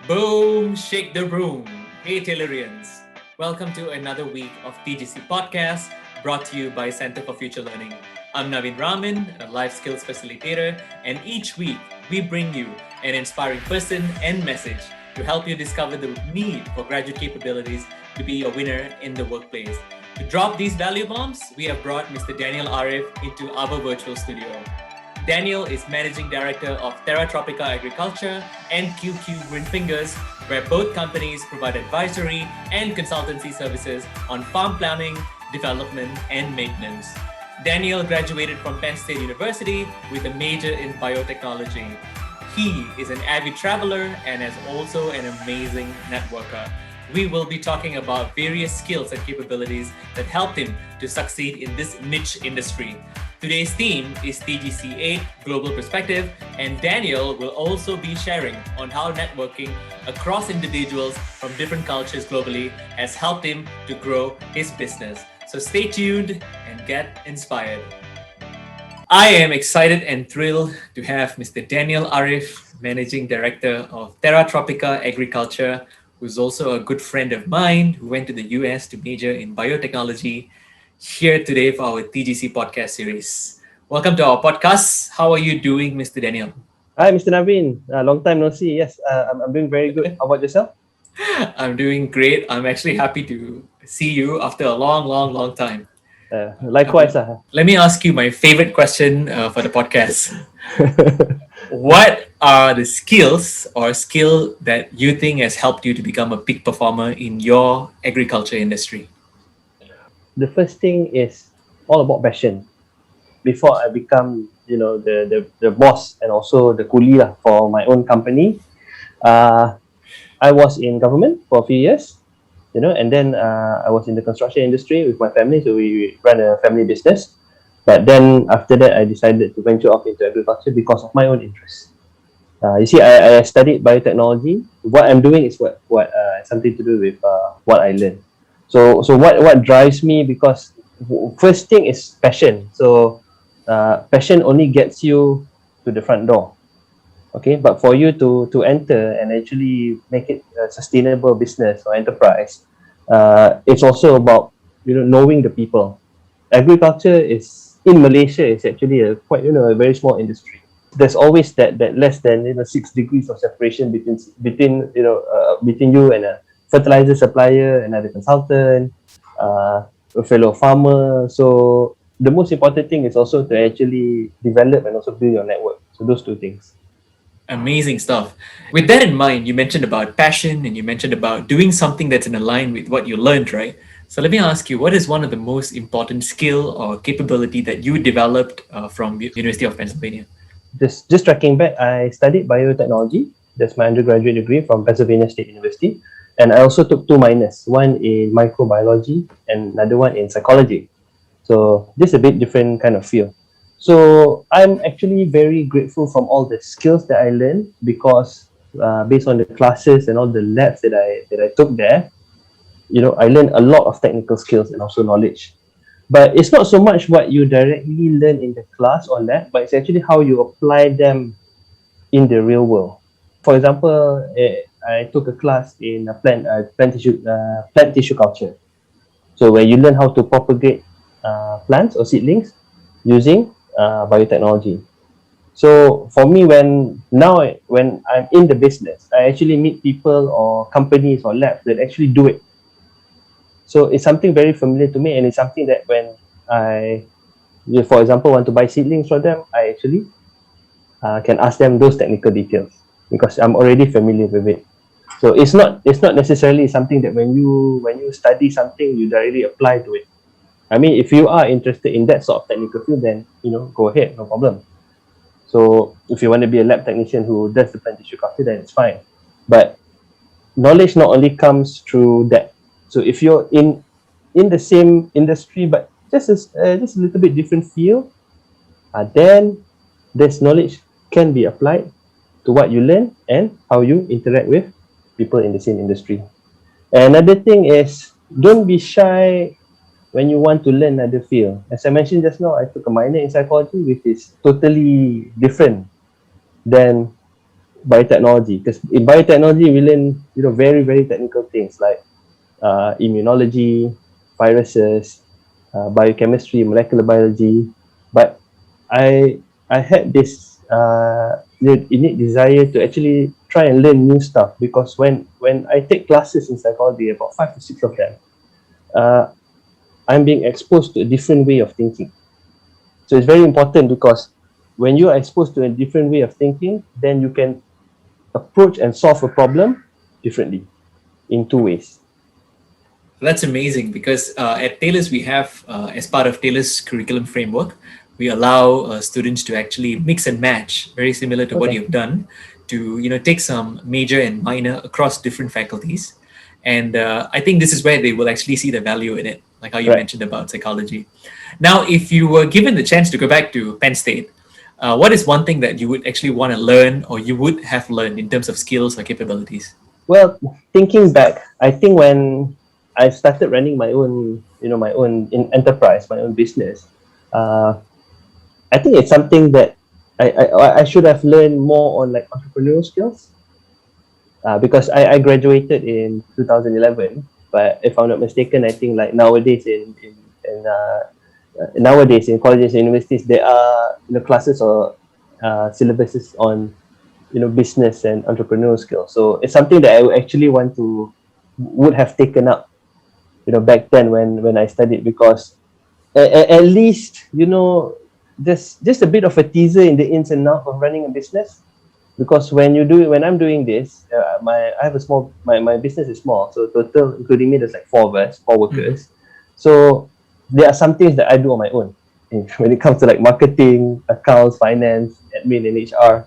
Boom, shake the room. Hey, Taylorians. Welcome to another week of TGC podcast brought to you by Center for Future Learning. I'm Naveen Raman, a life skills facilitator, and each week we bring you an inspiring person and message to help you discover the need for graduate capabilities to be a winner in the workplace. To drop these value bombs, we have brought Mr. Daniel Arif into our virtual studio. Daniel is Managing Director of Terra, Tropika Agriculture and QQ Green Fingers, where both companies provide advisory and consultancy services on farm planning, development, and maintenance. Daniel graduated from Penn State University with a major in biotechnology. He is an avid traveler and is also an amazing networker. We will be talking about various skills and capabilities that helped him to succeed in this niche industry. Today's theme is TGC 8 Global Perspective, and Daniel will also be sharing on how networking across individuals from different cultures globally has helped him to grow his business. So stay tuned and get inspired. I am excited and thrilled to have Mr. Daniel Arif, Managing Director of Terra Tropika Agriculture, who's also a good friend of mine who went to the US to major in biotechnology, here today for our TGC podcast series. Welcome to our podcast. How are you doing, Mr. Daniel? Hi, Mr. Naveen. Long time no see. Yes, I'm doing very good. How about yourself? I'm doing great. I'm actually happy to see you after a long time. Likewise. Let me ask you my favorite question for the podcast. What are the skills or skill that you think has helped you to become a peak performer in your agriculture industry? The first thing is all about passion. Before I become, the boss and also the coolie for my own company, I was in government for a few years, and then I was in the construction industry with my family. So we run a family business. But then after that, I decided to venture off into agriculture because of my own interest. You see, I studied biotechnology. What I'm doing is what something to do with what I learned. So what drives me, because first thing is passion. So passion only gets you to the front door. Okay, but for you to enter and actually make it a sustainable business or enterprise, it's also about knowing the people. Agriculture is in Malaysia is actually a quite a very small industry. There's always that less than 6 degrees of separation between you and a fertilizer supplier, another consultant, a fellow farmer. So the most important thing is also to actually develop and also build your network. So those two things. Amazing stuff. With that in mind, you mentioned about passion and you mentioned about doing something that's in line with what you learned, right? So let me ask you, what is one of the most important skill or capability that you developed from University of Pennsylvania? Just tracking back, I studied biotechnology. That's my undergraduate degree from Pennsylvania State University. And I also took 2 minors, one in microbiology and another one in psychology. So this is a bit different kind of field. So I'm actually very grateful from all the skills that I learned, because based on the classes and all the labs that I took there, I learned a lot of technical skills and also knowledge. But it's not so much what you directly learn in the class or lab, but it's actually how you apply them in the real world. For example, I took a class in plant tissue culture. So where you learn how to propagate plants or seedlings using biotechnology. So for me, when I'm in the business, I actually meet people or companies or labs that actually do it. So it's something very familiar to me, and it's something that when I, for example, want to buy seedlings from them, I actually can ask them those technical details because I'm already familiar with it. So it's not necessarily something that when you study something, you directly apply to it. I mean, if you are interested in that sort of technical field, then go ahead, no problem. So if you want to be a lab technician who does the plant tissue culture, then it's fine. But knowledge not only comes through that. So if you're in the same industry but just a little bit different field, then this knowledge can be applied to what you learn and how you interact with people in the same industry. And another thing is, don't be shy when you want to learn another field. As I mentioned just now, I took a minor in psychology, which is totally different than biotechnology, because in biotechnology we learn very very technical things like immunology, viruses, biochemistry, molecular biology. But I I had this innate desire to actually try and learn new stuff, because when I take classes in psychology, about 5 to 6 of them, uh, I'm being exposed to a different way of thinking. So it's very important, because when you are exposed to a different way of thinking, then you can approach and solve a problem differently in two ways. That's amazing because at Taylor's, we have, as part of Taylor's curriculum framework, we allow students to actually mix and match, very similar to what Okay. you've done, to take some major and minor across different faculties. And I think this is where they will actually see the value in it, like how you Right. mentioned about psychology. Now, if you were given the chance to go back to Penn State, what is one thing that you would actually want to learn or you would have learned in terms of skills or capabilities? Well, thinking back, I think when I started running my own, my own enterprise, my own business, uh, I think it's something that I should have learned more on, like, entrepreneurial skills, because I graduated in 2011. But if I'm not mistaken, I think, like, nowadays in colleges and universities, there are classes or syllabuses on business and entrepreneurial skills. So it's something that I would actually would have taken up back then when I studied, because at least just a bit of a teaser in the ins and outs of running a business. Because when I'm doing this, I have a small my business is small, so total including me there's like four of us, four Mhm. workers. So there are some things that I do on my own when it comes to, like, marketing, accounts, finance, admin, and HR.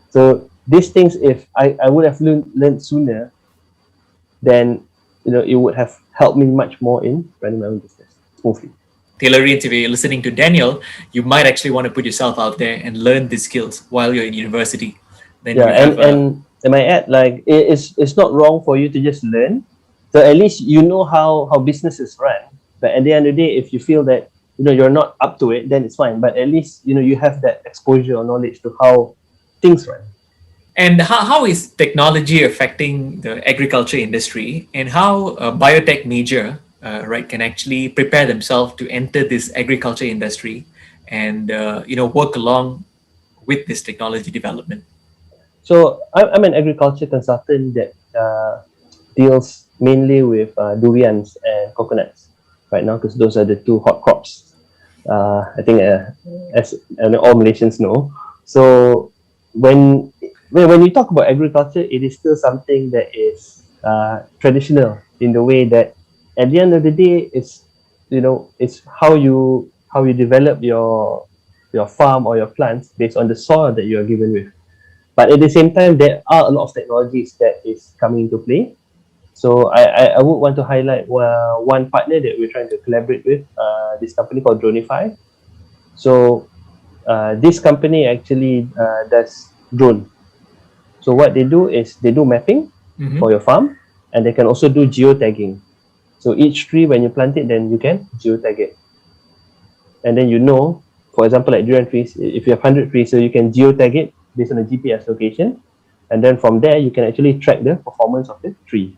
So these things, if I would have learned sooner, then it would have helped me much more in running my own business smoothly. Taylorians, if you're listening to Daniel, you might actually want to put yourself out there and learn these skills while you're in university. Then Yeah, you have a and I add, like, it's not wrong for you to just learn. So at least how businesses run. But at the end of the day, if you feel that you're not up to it, then it's fine. But at least you have that exposure or knowledge to how things run. and how is technology affecting the agriculture industry and how a biotech major right can actually prepare themselves to enter this agriculture industry and work along with this technology development. So I'm an agriculture consultant that deals mainly with durians and coconuts right now, because those are the two hot crops. I think, as all Malaysians know. So when when you talk about agriculture, it is still something that is traditional, in the way that at the end of the day, it's how you develop your farm or your plants based on the soil that you are given with. But at the same time, there are a lot of technologies that is coming into play. So I would want to highlight one partner that we're trying to collaborate with, this company called Dronify. So this company actually does drone. So what they do is they do mapping Mm-hmm. for your farm, and they can also do geotagging. So each tree, when you plant it, then you can geotag it. And then, for example, like durian trees, if you have 100 trees, so you can geotag it based on the GPS location. And then from there, you can actually track the performance of the tree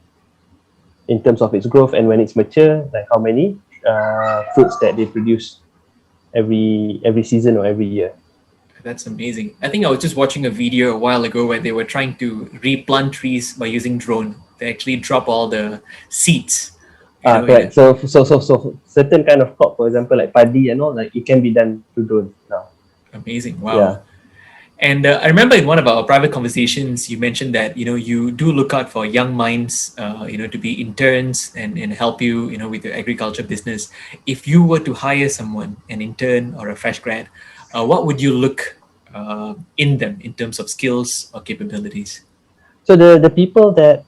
in terms of its growth, and when it's mature, like how many fruits that they produce every season or every year. That's amazing. I think I was just watching a video a while ago where they were trying to replant trees by using drone. They actually drop all the seeds, in Correct. it. So certain kind of crop, for example, like paddy and all, like, it can be done through drone now. Amazing. Wow. Yeah. And I remember in one of our private conversations, you mentioned that you do look out for young minds, to be interns and help you, with your agriculture business. If you were to hire someone, an intern or a fresh grad, what would you look in them in terms of skills or capabilities? So the people that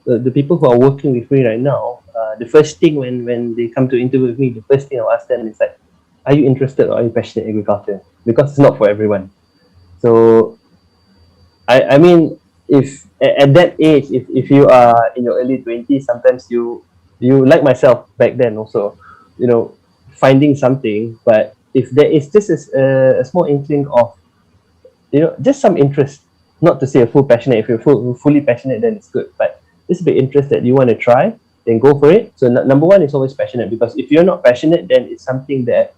the people who are working with me right now, the first thing when they come to interview with me, the first thing I'll ask them is, like, are you interested or are you passionate in agriculture? Because it's not for everyone. So I mean, if at that age, if you are in your early 20s, sometimes you like myself back then also, finding something. But if there is just a small inkling of just some interest, not to say a full passionate. If you're fully passionate, then it's good. But it's a bit interested, you want to try, then go for it. So number one is always passionate, because if you're not passionate, then it's something that,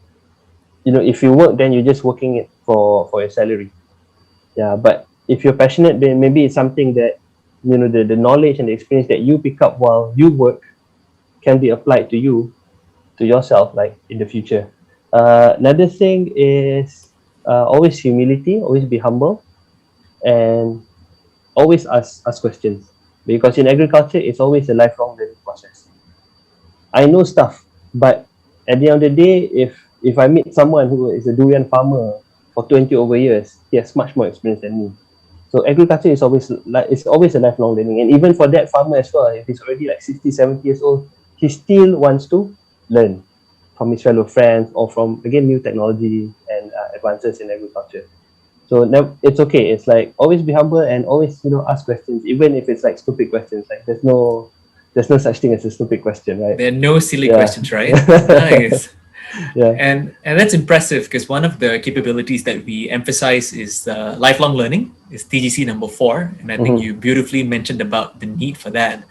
if you work, then you're just working it for your salary. Yeah, but if you're passionate, then maybe it's something that, the knowledge and the experience that you pick up while you work can be applied to yourself, like in the future. Another thing is always humility, always be humble, and always ask questions, because in agriculture it's always a lifelong learning process. I know stuff, but at the end of the day, if I meet someone who is a durian farmer for 20 over years, he has much more experience than me. So agriculture is always a lifelong learning, and even for that farmer as well, if he's already like 60, 70 years old, he still wants to learn from his fellow friends, or from, again, new technology and advances in agriculture. So it's okay. It's like, always be humble, and always, ask questions, even if it's like stupid questions. Like there's no such thing as a stupid question, right? There are no silly Yeah. questions, right? Nice. Yeah. And that's impressive, because one of the capabilities that we emphasize is lifelong learning, is TGC number 4, and I think you beautifully mentioned about the need for that.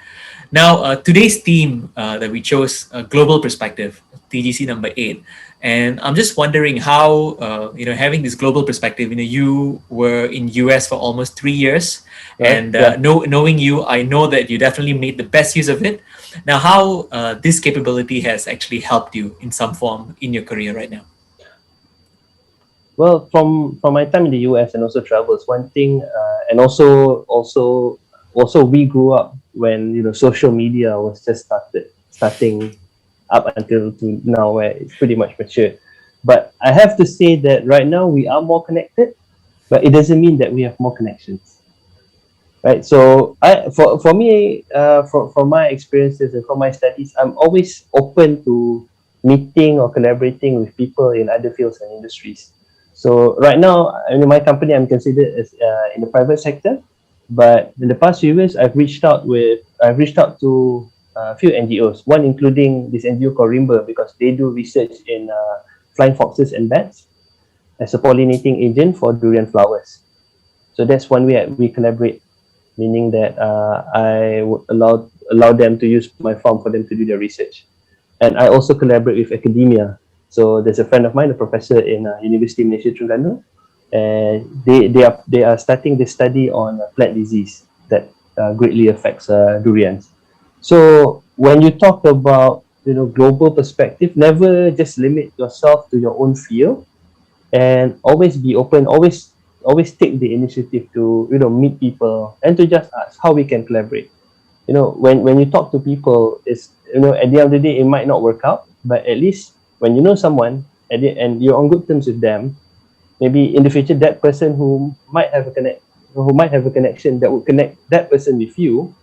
Now, today's theme that we chose, global perspective, TGC number 8, and I'm just wondering how, having this global perspective, you were in US for almost 3 years, Right. and Yeah. knowing you, I know that you definitely made the best use of it. Now, how this capability has actually helped you in some form in your career right now? Well, from my time in the US and also travels, one thing, and also we grew up when, social media was just starting up until to now, where it's pretty much matured. But I have to say that right now we are more connected, but it doesn't mean that we have more connections, right? So for me, from my experiences and from my studies, I'm always open to meeting or collaborating with people in other fields and industries. So right now, in my company, I'm considered as in the private sector, but in the past few years, I've reached out to a few NGOs, one including this NGO called Rimba, because they do research in flying foxes and bats as a pollinating agent for durian flowers. So that's one way we collaborate, meaning that I would allow them to use my farm for them to do their research. And I also collaborate with academia. So there's a friend of mine, a professor in University of Malaysia Terengganu, and they are starting this study on plant disease that greatly affects durians. So when you talk about, global perspective, never just limit yourself to your own field, and always be open, always take the initiative to, meet people and to just ask how we can collaborate. When you talk to people, it's, at the end of the day, it might not work out, but at least when you know someone and you're on good terms with them, maybe in the future, that person who might have a connection that would connect that person with you,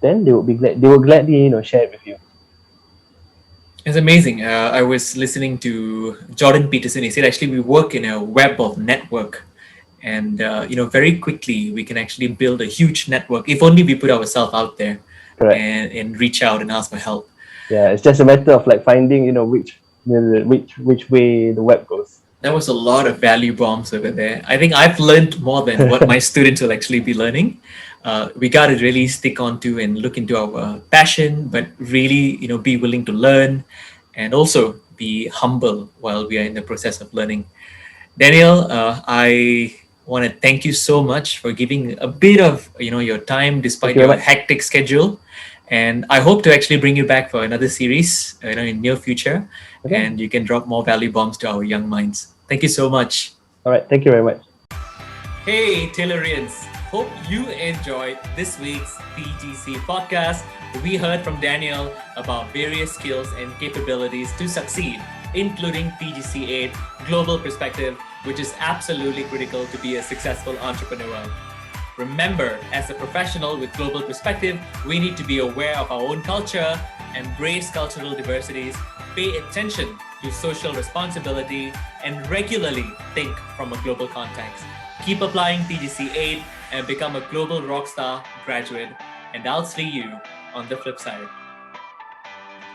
then they will gladly, share it with you. It's amazing. I was listening to Jordan Peterson. He said, actually, we work in a web of network. And, very quickly, we can actually build a huge network if only we put ourselves out there. Correct. And reach out and ask for help. Yeah, it's just a matter of like finding, which way the web goes. That was a lot of value bombs over there. I think I've learned more than what my students will actually be learning. We got to really stick on to and look into our passion, but really, be willing to learn and also be humble while we are in the process of learning. Daniel, I want to thank you so much for giving a bit of, your time despite your hectic schedule. And I hope to actually bring you back for another series, in near future, and you can drop more value bombs to our young minds. Thank you so much. All right. Thank you very much. Hey, Tailorians. Hope you enjoyed this week's TGC podcast. We heard from Daniel about various skills and capabilities to succeed, including TGC 8, Global Perspective, which is absolutely critical to be a successful entrepreneur. Remember, as a professional with global perspective, we need to be aware of our own culture, embrace cultural diversities, pay attention to social responsibility, and regularly think from a global context. Keep applying TGC 8 and become a global rockstar graduate, and I'll see you on the flip side.